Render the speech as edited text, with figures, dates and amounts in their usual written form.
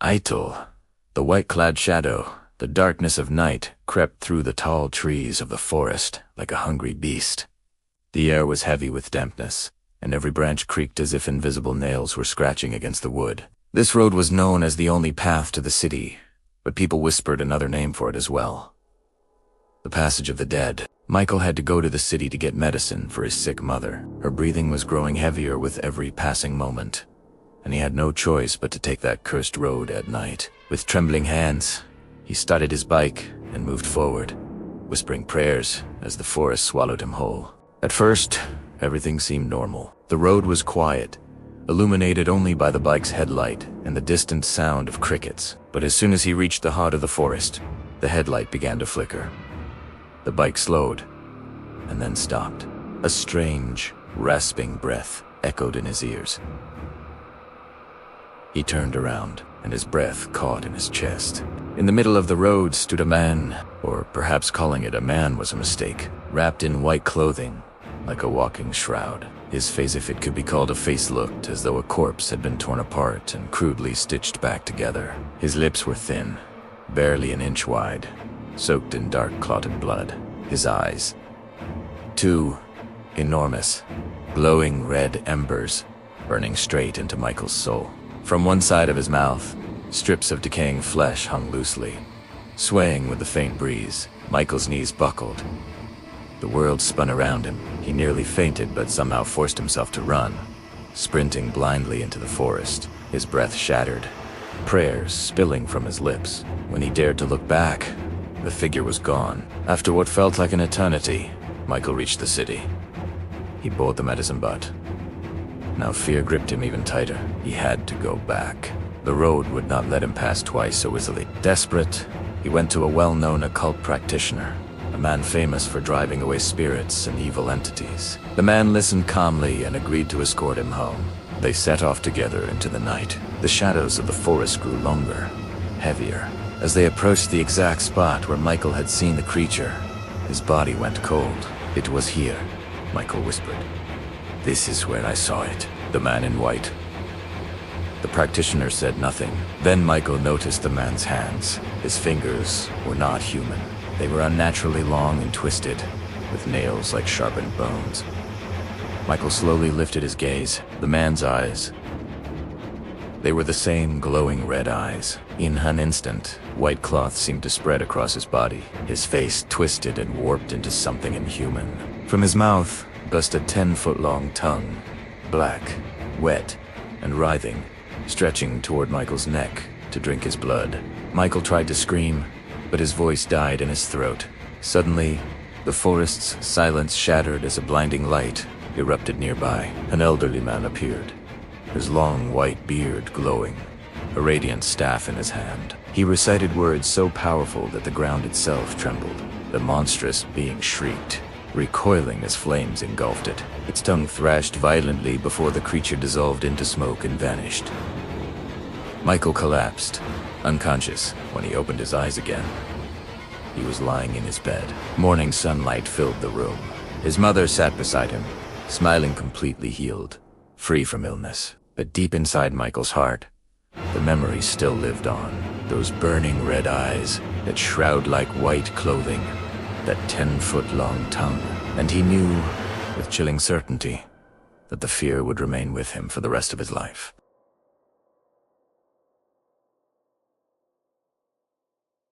Eitel, the white-clad shadow, the darkness of night, crept through the tall trees of the forest like a hungry beast. The air was heavy with dampness, and every branch creaked as if invisible nails were scratching against the wood. This road was known as the only path to the city, but people whispered another name for it as well. The Passage of the Dead. Michael had to go to the city to get medicine for his sick mother. Her breathing was growing heavier with every passing moment, and he had no choice but to take that cursed road at night. With trembling hands, he started his bike and moved forward, whispering prayers as the forest swallowed him whole. At first, everything seemed normal. The road was quiet, illuminated only by the bike's headlight and the distant sound of crickets. But as soon as he reached the heart of the forest, the headlight began to flicker. The bike slowed, and then stopped. A strange, rasping breath echoed in his ears. He turned around, and his breath caught in his chest. In the middle of the road stood a man, or perhaps calling it a man was a mistake, wrapped in white clothing, like a walking shroud. His face, if it could be called a face, looked as though a corpse had been torn apart and crudely stitched back together. His lips were thin, barely an inch wide, soaked in dark clotted blood. His eyes, two enormous, glowing red embers, burning straight into Michael's soul. From one side of his mouth, strips of decaying flesh hung loosely, swaying with the faint breeze. Michael's knees buckled. The world spun around him. He nearly fainted, but somehow forced himself to run, sprinting blindly into the forest, his breath shattered, prayers spilling from his lips. When he dared to look back, the figure was gone. After what felt like an eternity, Michael reached the city. He bore the medicine butt. Now fear gripped him even tighter. He had to go back. The road would not let him pass twice so easily. Desperate, he went to a well-known occult practitioner, a man famous for driving away spirits and evil entities. The man listened calmly and agreed to escort him home. They set off together into the night. The shadows of the forest grew longer, heavier. As they approached the exact spot where Michael had seen the creature, his body went cold. "It was here," Michael whispered. "This is where I saw it." The man in white. The practitioner said nothing. Then Michael noticed the man's hands. His fingers were not human. They were unnaturally long and twisted, with nails like sharpened bones. Michael slowly lifted his gaze. The man's eyes. They were the same glowing red eyes. In an instant, white cloth seemed to spread across his body. His face twisted and warped into something inhuman. From his mouth gushed a 10-foot-long tongue, black, wet, and writhing, stretching toward Michael's neck to drink his blood. Michael tried to scream, but his voice died in his throat. Suddenly, the forest's silence shattered as a blinding light erupted nearby. An elderly man appeared, his long white beard glowing, a radiant staff in his hand. He recited words so powerful that the ground itself trembled. The monstrous being shrieked, recoiling as flames engulfed it. Its tongue thrashed violently before the creature dissolved into smoke and vanished. Michael collapsed, unconscious, when he opened his eyes again. He was lying in his bed. Morning sunlight filled the room. His mother sat beside him, smiling, completely healed, free from illness. But deep inside Michael's heart, the memories still lived on. Those burning red eyes, that shroud-like white clothing, that 10-foot-long tongue. And he knew, with chilling certainty, that the fear would remain with him for the rest of his life.